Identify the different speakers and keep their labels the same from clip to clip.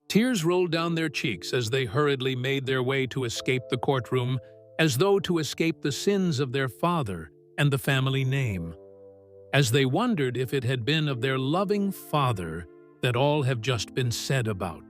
Speaker 1: Tears rolled down their cheeks as they hurriedly made their way to escape the courtroom, as though to escape the sins of their father and the family name. As they wondered if it had been of their loving father that all have just been said about.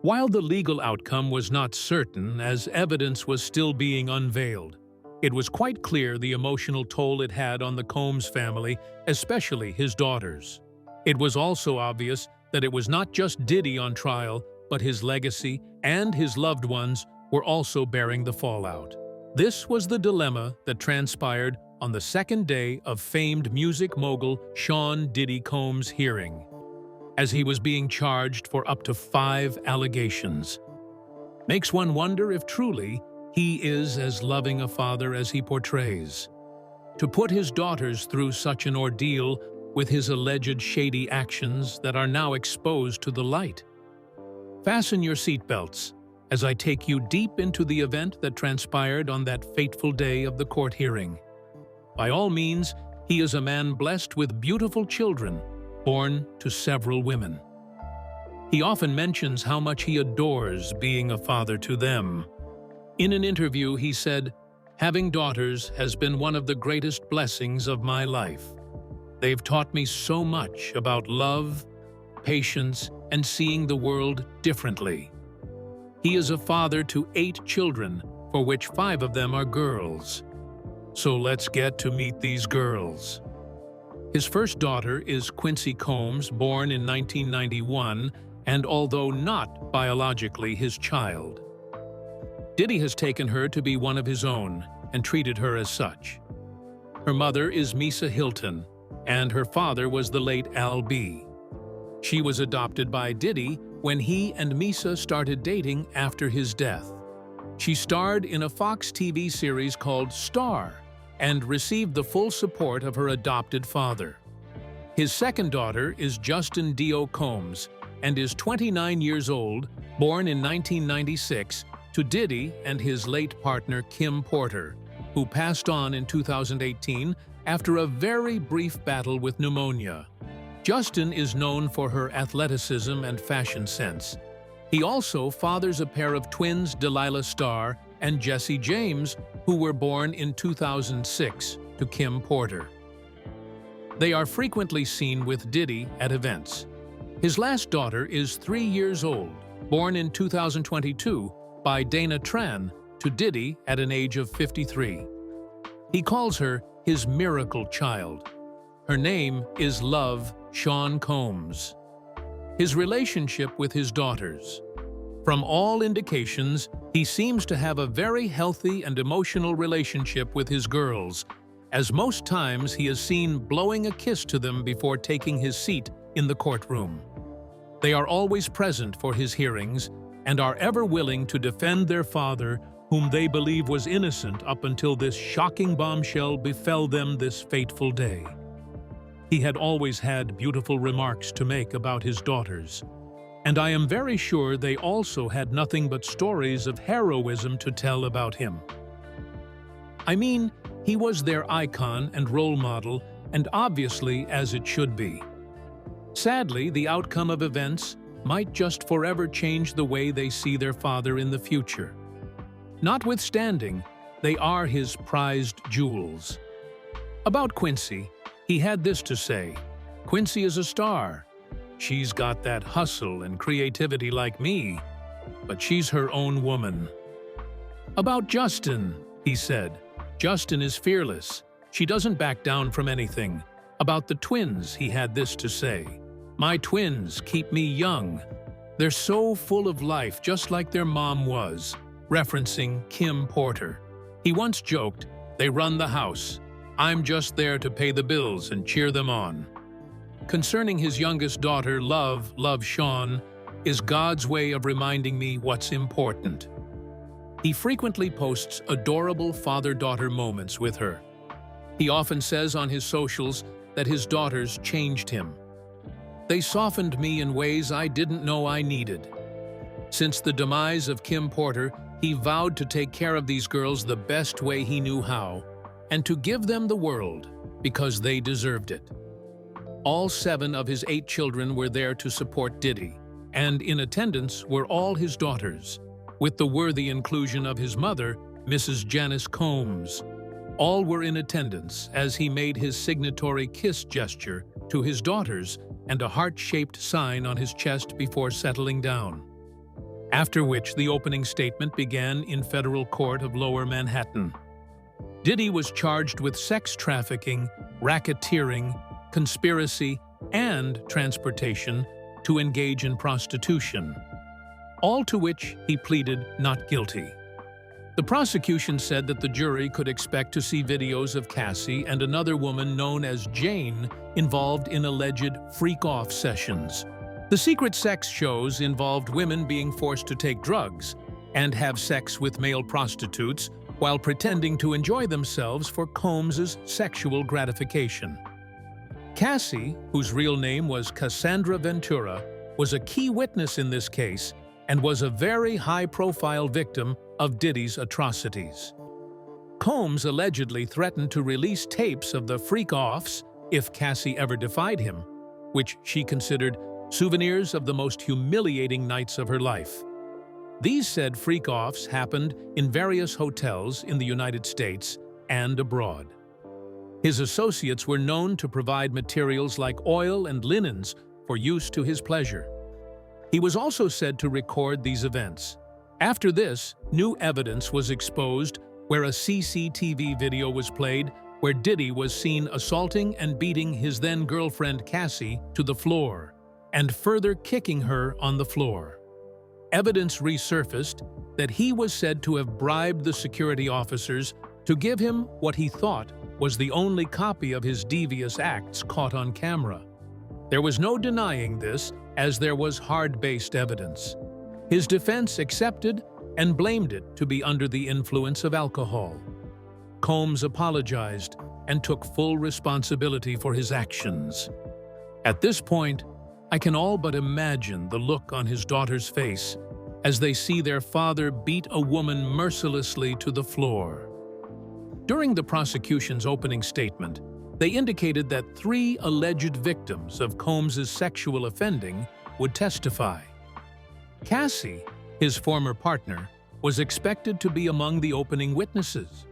Speaker 1: While the legal outcome was not certain, as evidence was still being unveiled, it was quite clear the emotional toll it had on the Combs family, especially his daughters. It was also obvious that it was not just Diddy on trial, but his legacy and his loved ones were also bearing the fallout. This was the dilemma that transpired on the second day of famed music mogul Sean Diddy Combs' hearing, as he was being charged for up to 5 allegations. Makes one wonder if truly he is as loving a father as he portrays. To put his daughters through such an ordeal with his alleged shady actions that are now exposed to the light. Fasten your seatbelts as I take you deep into the event that transpired on that fateful day of the court hearing. By all means, he is a man blessed with beautiful children, born to several women. He often mentions how much he adores being a father to them. In an interview, he said, "Having daughters has been one of the greatest blessings of my life. They've taught me so much about love, patience, and seeing the world differently." He is a father to 8 children, for which 5 of them are girls. So let's get to meet these girls. His first daughter is Quincy Combs, born in 1991, and although not biologically his child. Diddy has taken her to be one of his own and treated her as such. Her mother is Misa Hilton, and her father was the late Al B. She was adopted by Diddy when he and Misa started dating after his death. She starred in a Fox TV series called Star and received the full support of her adopted father. His second daughter is Justin Dio Combs and is 29 years old, born in 1996, to Diddy and his late partner Kim Porter, who passed on in 2018 after a very brief battle with pneumonia. Justin is known for her athleticism and fashion sense. He also fathers a pair of twins, Delilah Starr and Jesse James, who were born in 2006 to Kim Porter. They are frequently seen with Diddy at events. His last daughter is 3 years old, born in 2022 by Dana Tran to Diddy at an age of 53. He calls her his miracle child. Her name is Love Sean Combs. His relationship with his daughters. From all indications, he seems to have a very healthy and emotional relationship with his girls, as most times he is seen blowing a kiss to them before taking his seat in the courtroom. They are always present for his hearings and are ever willing to defend their father, whom they believe was innocent up until this shocking bombshell befell them this fateful day. He had always had beautiful remarks to make about his daughters, and I am very sure they also had nothing but stories of heroism to tell about him. I mean, he was their icon and role model, and obviously as it should be. Sadly, the outcome of events might just forever change the way they see their father in the future. Notwithstanding, they are his prized jewels. About Quincy, he had this to say: "Quincy is a star. She's got that hustle and creativity like me, but she's her own woman." About Justin, he said, "Justin is fearless. She doesn't back down from anything." About the twins, he had this to say: "My twins keep me young. They're so full of life, just like their mom was," referencing Kim Porter. He once joked, "They run the house. I'm just there to pay the bills and cheer them on." Concerning his youngest daughter, Love Sean, is God's way of reminding me what's important. He frequently posts adorable father-daughter moments with her. He often says on his socials that his daughters changed him. "They softened me in ways I didn't know I needed." Since the demise of Kim Porter, he vowed to take care of these girls the best way he knew how, and to give them the world, because they deserved it. All 7 of his 8 children were there to support Diddy, and in attendance were all his daughters, with the worthy inclusion of his mother, Mrs. Janice Combs. All were in attendance as he made his signatory kiss gesture to his daughters and a heart-shaped sign on his chest before settling down. After which the opening statement began in federal court of Lower Manhattan. Diddy was charged with sex trafficking, racketeering, conspiracy, and transportation to engage in prostitution, all to which he pleaded not guilty. The prosecution said that the jury could expect to see videos of Cassie and another woman known as Jane involved in alleged freak-off sessions. The secret sex shows involved women being forced to take drugs and have sex with male prostitutes while pretending to enjoy themselves for Combs's sexual gratification. Cassie, whose real name was Cassandra Ventura, was a key witness in this case and was a very high-profile victim of Diddy's atrocities. Combs allegedly threatened to release tapes of the freak-offs if Cassie ever defied him, which she considered souvenirs of the most humiliating nights of her life. These said freak-offs happened in various hotels in the United States and abroad. His associates were known to provide materials like oil and linens for use to his pleasure. He was also said to record these events. After this, new evidence was exposed where a CCTV video was played where Diddy was seen assaulting and beating his then-girlfriend Cassie to the floor and further kicking her on the floor. Evidence resurfaced that he was said to have bribed the security officers to give him what he thought was the only copy of his devious acts caught on camera. There was no denying this, as there was hard-based evidence. His defense accepted and blamed it to be under the influence of alcohol. Combs apologized and took full responsibility for his actions. At this point, I can all but imagine the look on his daughter's face as they see their father beat a woman mercilessly to the floor. During the prosecution's opening statement, they indicated that 3 alleged victims of Combs's sexual offending would testify. Cassie, his former partner, was expected to be among the opening witnesses.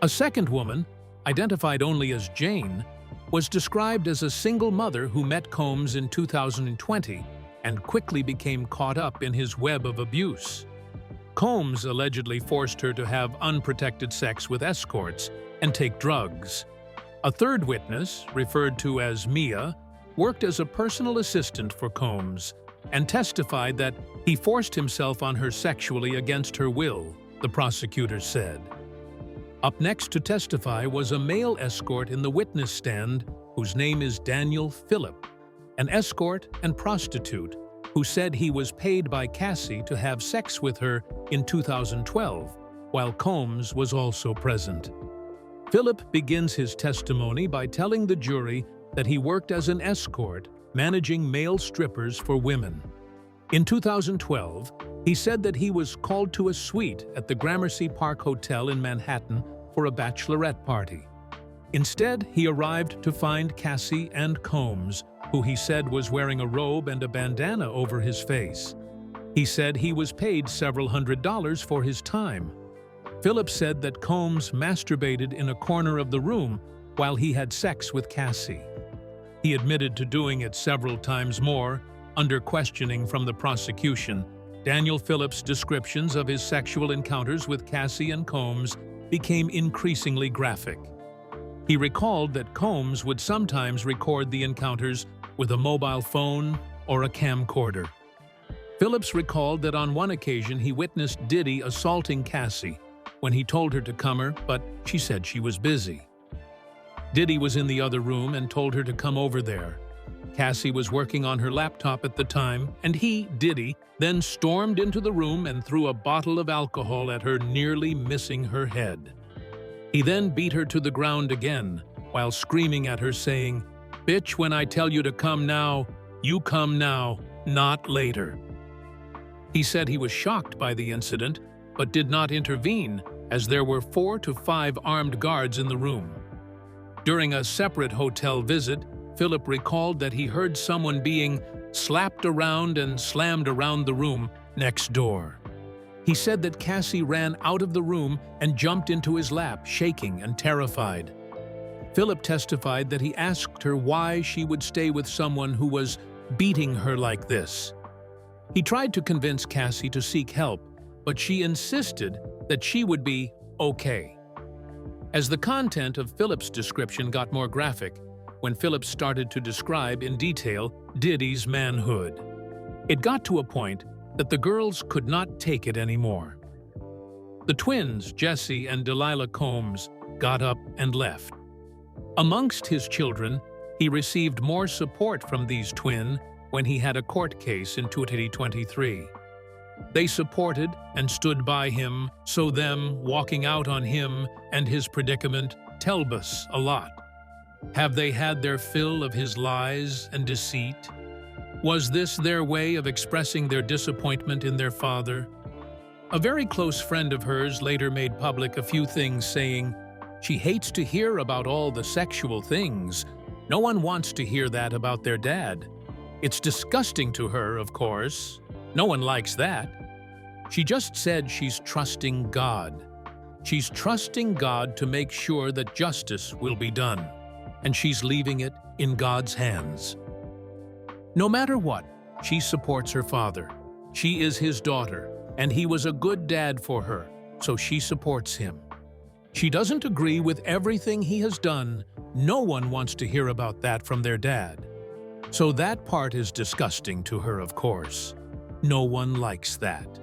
Speaker 1: A second woman, identified only as Jane, was described as a single mother who met Combs in 2020 and quickly became caught up in his web of abuse. Combs allegedly forced her to have unprotected sex with escorts and take drugs. A third witness, referred to as Mia, worked as a personal assistant for Combs and testified that he forced himself on her sexually against her will, the prosecutor said. Up next to testify was a male escort in the witness stand whose name is Daniel Phillip, an escort and prostitute who said he was paid by Cassie to have sex with her in 2012, while Combs was also present. Phillip begins his testimony by telling the jury that he worked as an escort, managing male strippers for women. In 2012, he said that he was called to a suite at the Gramercy Park Hotel in Manhattan for a bachelorette party. Instead, he arrived to find Cassie and Combs, who he said was wearing a robe and a bandana over his face. He said he was paid several $100s for his time. Phillip said that Combs masturbated in a corner of the room while he had sex with Cassie. He admitted to doing it several times more. Under questioning from the prosecution, Daniel Phillip's descriptions of his sexual encounters with Cassie and Combs became increasingly graphic. He recalled that Combs would sometimes record the encounters with a mobile phone or a camcorder. Phillips recalled that on one occasion he witnessed Diddy assaulting Cassie when he told her to come her, but she said she was busy. Diddy was in the other room and told her to come over there. Cassie was working on her laptop at the time, and he, Diddy, then stormed into the room and threw a bottle of alcohol at her, nearly missing her head. He then beat her to the ground again, while screaming at her saying, "Bitch, when I tell you to come now, you come now, not later." He said he was shocked by the incident, but did not intervene, as there were 4 to 5 armed guards in the room. During a separate hotel visit, Phillip recalled that he heard someone being slapped around and slammed around the room next door. He said that Cassie ran out of the room and jumped into his lap, shaking and terrified. Philip testified that he asked her why she would stay with someone who was beating her like this. He tried to convince Cassie to seek help, but she insisted that she would be okay. As the content of Philip's description got more graphic, when Philip started to describe in detail Diddy's manhood, it got to a point that the girls could not take it anymore. The twins, Jesse and Delilah Combs, got up and left. Amongst his children, he received more support from these twins when he had a court case in 2023. They supported and stood by him, so them walking out on him and his predicament tell us a lot. Have they had their fill of his lies and deceit? Was this their way of expressing their disappointment in their father? A very close friend of hers later made public a few things, saying, "She hates to hear about all the sexual things. No one wants to hear that about their dad. It's disgusting to her, of course. No one likes that. She just said she's trusting God. She's trusting God to make sure that justice will be done, and she's leaving it in God's hands." No matter what, she supports her father. She is his daughter, and he was a good dad for her, so she supports him. She doesn't agree with everything he has done. No one wants to hear about that from their dad. So that part is disgusting to her, of course. No one likes that.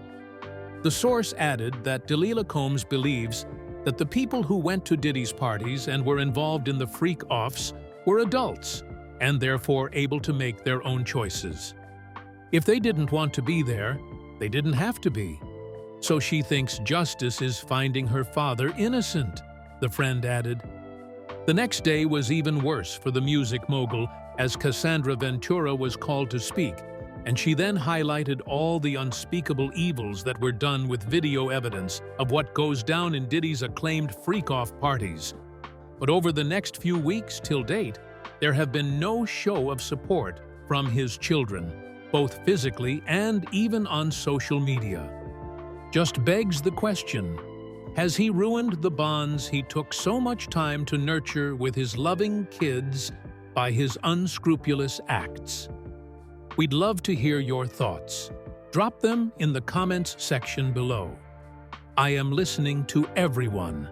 Speaker 1: The source added that Delilah Combs believes that the people who went to Diddy's parties and were involved in the freak-offs were adults and therefore able to make their own choices. If they didn't want to be there, they didn't have to be. So she thinks justice is finding her father innocent, the friend added. The next day was even worse for the music mogul, as Cassandra Ventura was called to speak, and she then highlighted all the unspeakable evils that were done with video evidence of what goes down in Diddy's acclaimed freak-off parties. But over the next few weeks till date, there have been no show of support from his children, both physically and even on social media. Just begs the question, has he ruined the bonds he took so much time to nurture with his loving kids by his unscrupulous acts? We'd love to hear your thoughts. Drop them in the comments section below. I am listening to everyone.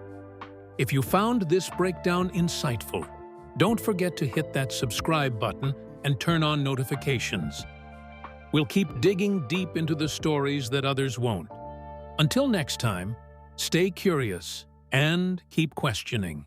Speaker 1: If you found this breakdown insightful, don't forget to hit that subscribe button and turn on notifications. We'll keep digging deep into the stories that others won't. Until next time, stay curious and keep questioning.